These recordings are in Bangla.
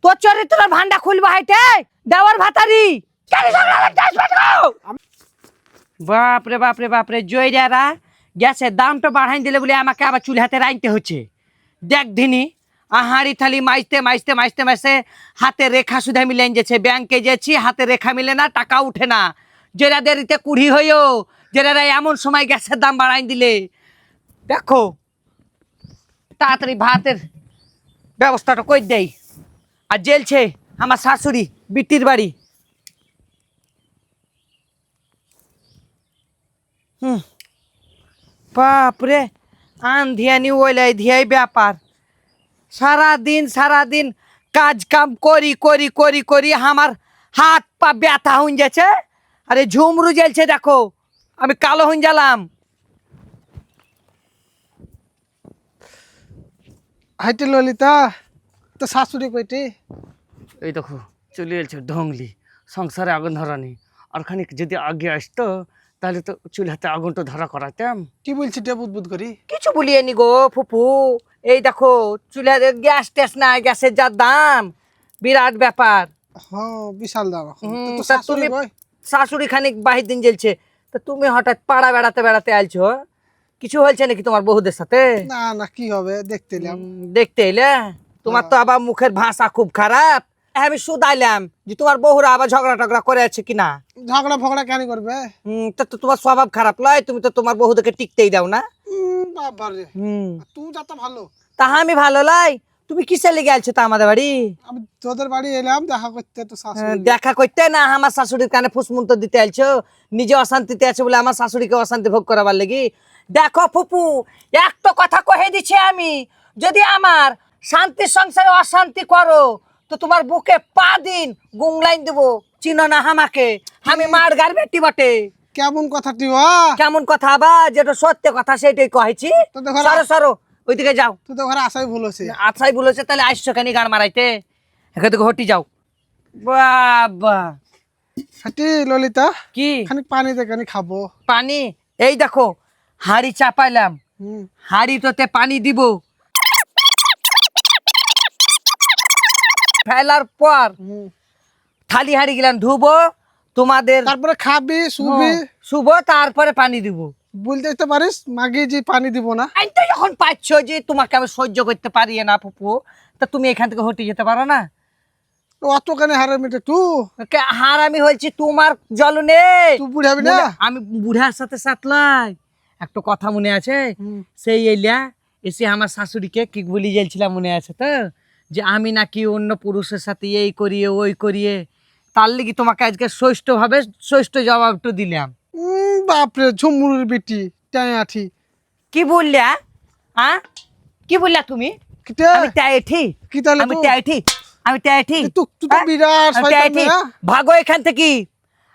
তোর চরিত্রের ভান্ডা খুলবা হাইতে দেওয়ার ভাতারি বাপরে বাপরে বাপরে জয়রা গ্যাসের দামটা বাড়াই দিলে বলে আমাকে আবার চুল হাতে রাখতে হচ্ছে। দেখ দিনি হাঁড়ি থালি মাইতে মাইতে মাইতে মাইতে হাতে রেখা সুধা মিলে গেছে। ব্যাংকে যেছি হাতে রেখা মিলে না, টাকা উঠে না। যেরা দেরিতে কুড়ি হইও যেরা এমন সময় গ্যাসের দাম বাড়াই দিলে দেখো তাড়াতাড়ি ভাতের ব্যবস্থাটা করে দেই। আর জেলছে আমার শাশুড়ি বিটির বাড়ি। বাপরে আন্ধিয়ানি ওইলাই ধিয়াই ব্যাপার। সারাদিন কাজ কাম করি করি করি করি আমার হাত পা ব্যথা হয়ে যাচ্ছে। আরে ঝুমরু জ্বলছে দেখো, আমি কালো হয়ে গেলাম। হাইটে ললিতা তো শাশুড়ি কইটি? এই দেখো চলে এলছে ঢংলি, সংসারে আগুন ধরানি। আর খানিক যদি আগে আসতো তাহলে তো চুলহাতে আগুনটা ধরা করাতাম। কি বলছি রে বুদবুদ করি? কিছু বলিয়ে নি গো ফুপু। এই দেখো চুলের গ্যাস ট্যাস নাই, গ্যাসের যা দাম বিরাট ব্যাপার। হ্যাঁ বিশাল দাম এখন। তো তা শাশুড়ি তুমি কই? শাশুড়ি খানিক বাহির দিন জ্বলছে, তা তুমি হঠাৎ পাড়া বেড়াতে বেড়াতে আলছো। কিছু হয়েছে নাকি তোমার বহুদের সাথে? না না কি হবে দেখতে এলাম। দেখতে এলে তোমার তো আবার মুখের ভাষা খুব খারাপ। আমি শুধাইলাম যে তোমার বহুরা আবার ঝগড়া টগড়া করে আছে কিনা। ঝগড়া ফগড়া কেন করবে? তা তো তোমার স্বভাব খারাপ লয়, তুমি তো তোমার বহুদেরকে টিকতেই দাও না। বাবা রে, তুই যত ভালো। তা আমি ভালো লাই, তুমি কিসে লেগে আলছো তা আমাদের বাড়ি? আমি তোদের বাড়ি এলাম দেখা করতে। তো শাশুড়ি দেখা করতে না আমার শাশুড়ির কানে ফুসমুন্ত দিতে আলছো। নিজে অশান্তিতে আছে বলে আমার শাশুড়িকে অশান্তি ভোগ করাবার লাগি। দেখো ফুপু, একটা কথা কহে দিচ্ছি আমি, যদি আমার শান্তির সংসারে অশান্তি করো তো তোমার বুকে পা দিন গুংলাইন দেবো। চিনো না আমাকে? আমি মার গার বেটি বটে। কেমন কথাটি? কেমন কথা আবার? যেটা সত্য কথা সেটাই কহেছি। তো দেখো সরো সরো ওইদিকে যাও। তুই তো ঘরে আসাই ভুল হচ্ছে। আচ্ছাই বলেছে তাহলে আসছো কেন গান মারাইতে? এখান থেকে হটি যাও। বাবা হাটি ললিতা কি খানিক পানি দে, খানি খাবো। পানি? এই দেখো হাড়ি চাপাইলাম, হাড়ি তোতে পানি দিব। ফেলার পর থালি হাড়ি গেলাম ধুবো তোমাদের, তারপরে খাবি শুবি। শুভ তারপরে পানি দিব। বলতে তো পারিস মাগি যে পানি দিব না। এই তো যখন পাচ্ছ যে তোমাকে আমি সহ্য করতে পারি না ফুপু, তা তুমি এখান থেকে হটে যেতে পারো না? অত কানে হারে মিটে তুই হারামি হয়েছি তোমার জল নেই। তুই বুঝাবি না? আমি বুড়ার সাথে সাথলাই একটা কথা মনে আছে? সেই এলিয়া এসে আমার শাশুড়িকে কি বলি যাইছিলাম মনে আছে তো, যে আমি নাকি অন্য পুরুষের সাথে এই করিয়ে ওই করিয়ে। তার লিগে তোমাকে আজকে ষষ্ঠ জবাবটা দিলাম। বাপরে ঝুমুর বেটি টায়াঠি। কি বললা? কি বললা তুমি? কিটা আমি টাইঠি? কি তাহলে আমি তুই? টাইঠি? আমি টাইঠি? তুই তো বিরাট শয়তান না। ভাগো এখান থেকে।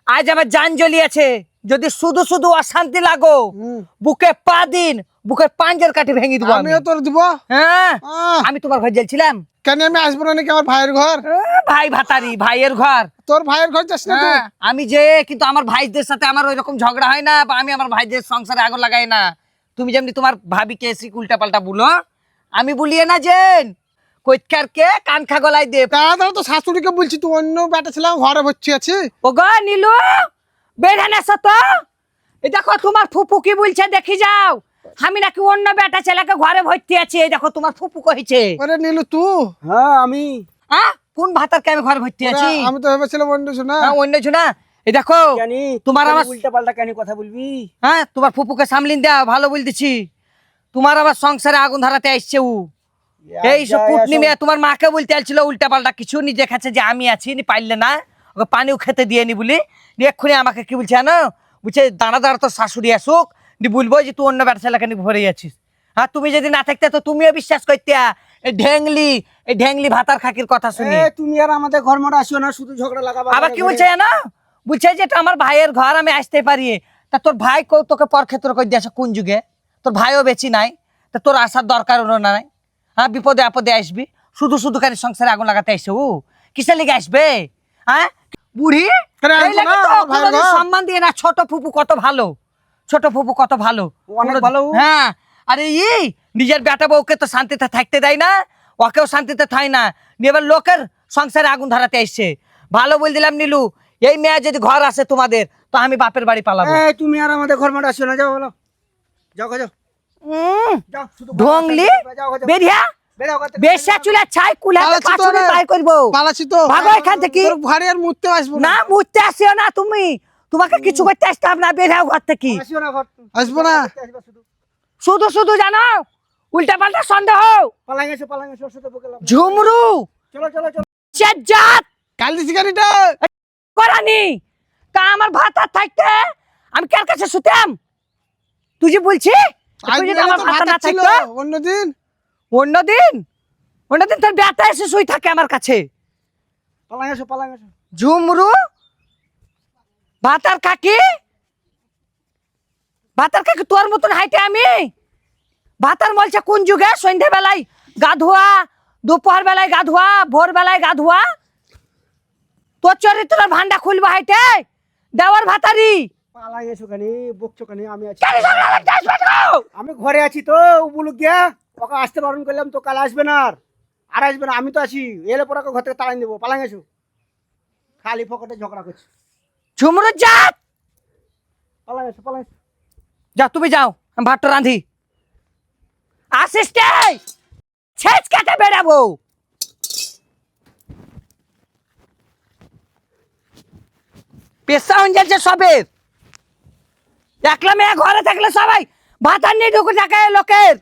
আজ আমার জান জ্বলি আছে। যদি শুধু শুধু অশান্তি লাগো বুকে পা দিন, বুকের পাঞ্জের কাঠি ভেঙে দেবো আমি। আমিও তোর দিব। হ্যাঁ আহ, আমি তোমার ঘর জ্বলছিলাম। কেন আমি আসবো না নাকি আমার ভাইয়ের ঘর? ভাই ভাতারি ভাইয়ের ঘর। তোর ভাইয়ের ঘর যাস না তুই? আমি যে কিন্তু আমার ভাইদের সাথে আমার ওই রকম ঝগড়া হয় না, বা আমি আমার ভাইদের সংসারে আগুন লাগাই না। তুমি যেমনি তোমার ভাবিকে এসে উল্টা পাল্টা বলো, আমি বলিয়ে না যে কৈতকার কে কান খা গলায় দে। তাড়াতাড়ি তো শাশুড়িকে বলছি তুই অন্য বেটা ছিলাম ঘরে ভর্তি আছি। ও গো নীলু, বেড়ানে তো এই দেখো তোমার ফুপু কি বলছে দেখি যাও। আমি নাকি অন্য বেটা ছেলেকে ঘরে ভর্তি আছি। এই দেখো তোমার ফুপু কইছে। ওরে নীলু তুই? হ্যাঁ আমি। কোন ভাতার কে আমি ঘরে ভর্তি আছি? আমি তো ভেবেছিলাম অন্য শোনা। অন্য না। এই দেখো জানি তোমার আমার উল্টা পাল্টা কেন কথা বলবি? তোমার ফুপুকে সামলিন দেওয়া ভালো বলতেছি। তোমার আবার সংসারে আগুন ধরাতে আসছে ও। এই সব পুটনি মেয়ে তোমার মাকে বলতে আসছিল উল্টা পাল্টা কিছু, নিজে খাচ্ছে যে আমি আছি নি পাইলে না, ওকে পানিও খেতে দিয়ে নি বলি। এক্ষুনি আমাকে কি বলছে জানো? বলছে দাঁড়া দাঁড়া তোর শাশুড়ি আসুক বলবো যে তুই অন্য বেটা ছেলেকে ভরে যাচ্ছিস। তুমি যদি না থাকতে তো তুমিও বিশ্বাস করতে। এই ঢেংলি ভাতার খাকির কথা শুনি। তুমি আর আমাদের ঘর মরা আসিও না, শুধু ঝগড়া লাগাবা। আবার কি বলছে জানো? বলছে যে এটা আমার ভাইয়ের ঘর, আমি আসতে পারি। তা তোর ভাই তোকে পর ক্ষেত্র করে দিয়েছে কোন যুগে? তোর ভাইও বেঁচি নাই, তা তোর আসার দরকার নাই। বিপদে আপদে আসবি, শুধু শুধু কেন সংসারে আগুন লাগাতে আসছে ও? কিসের লিগে আসবে? বুড়ি এই লাগে তো কোনোদিন সম্মান দিয়ে না। ছোট ফুপু কত ভালো, ছোট ফুপু কত ভালো, অনেক ভালো। হ্যাঁ আরে নিজের বেটা বউকে তো শান্তিতে থাকতে দেয় না, ওকেও শান্তিতে থাই না। এবার লোকের সংসারে আগুন ধরাতে এসছে। ভালো বল দিলাম নীলু, এই মেয়ে যদি ঘর আসে তোমাদের, তো আমি বাপের বাড়ি পালাবো। এই তুমি আর আমাদের ঘর মাঠে আসো না, যাও বলো, যাও গো, যাও যাও, শুধু ঢংলি যাও গো, যাও, বেরিয়া বেরাও গো, বেশা চুলে ছাই কুলাতে পালাচ্ছি তো পাছুরে রে। তাই করবো। পালাচ্ছি তো। ভাগো এখান থেকে। তোর ঘরে আর মুততে আসবো না মুছতে আসিও না তুমি, তোমাকে কিছু করতে আসতাম না, বেরাও ঘর থেকে। আসিও না ঘর, আসবো না। আসবা শুধু, শুধু শুধু জানো উল্টা পাল্টা সন্দেহ। পালাই গেছে, ওর সাথে বকে লাভ নেই। ঝুমরু চলো চলো চলো, চেজ্জাত কাল দিছি গাড়িটা। করানি, তা আমার ভাত আর থাকতে আমি কার কাছে শুতাম? তুই যে বলছি তুই যদি আমার ভাত না ছিল থাকতো অন্যদিন। অন্যদিন তোর বেটা এসে শুই থাকে আমার কাছে। পালাই গেছো, পালাই গেছো। ঝুমরু ভাতার কাকি, ভাতার কাকি তোর মতন হাইটে আমি? ভাতার মলছে কোন যুগে? সন্ধ্যে বেলায় গা ধোয়া, দুপুর বেলায় গা ধোয়া, ভোর বেলায় গা ধোয়া। তোর চরিত্রের ভান্ডা খুলবো হাইটে দেওয়ার ভাতারি। পালাই গেছো কেন, বকছো কেন? আমি আছি, কেন ঝগড়া লাগতে আসবে তো? আমি ঘরে আছি তো। বলুক গিয়া ওকে আসতে বারণ করলাম তো, কাল আসবে না, আর আসবে না, আমি তো আছি। এলে পরে ওকে ঘর থেকে তাড়াই দেবো। পালাই গেছো, খালি ফকটে ঝগড়া করছি। ঝুমরু জাত, পালাই গেছো, পালাই গেছো। যা তুমি যাও, আমি ভাতটা রাঁধি। আসিস ছেচ কেটে বেড়াবো। পেশা হয়ে যাচ্ছে সবের। একলা মেয়ে ঘরে থাকলে সবাই ভাতার নিয়ে ঢুকে থাকে লোকের।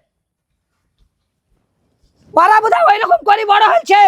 ওরা বোধহয় ওই রকম করে বড় হয়েছে।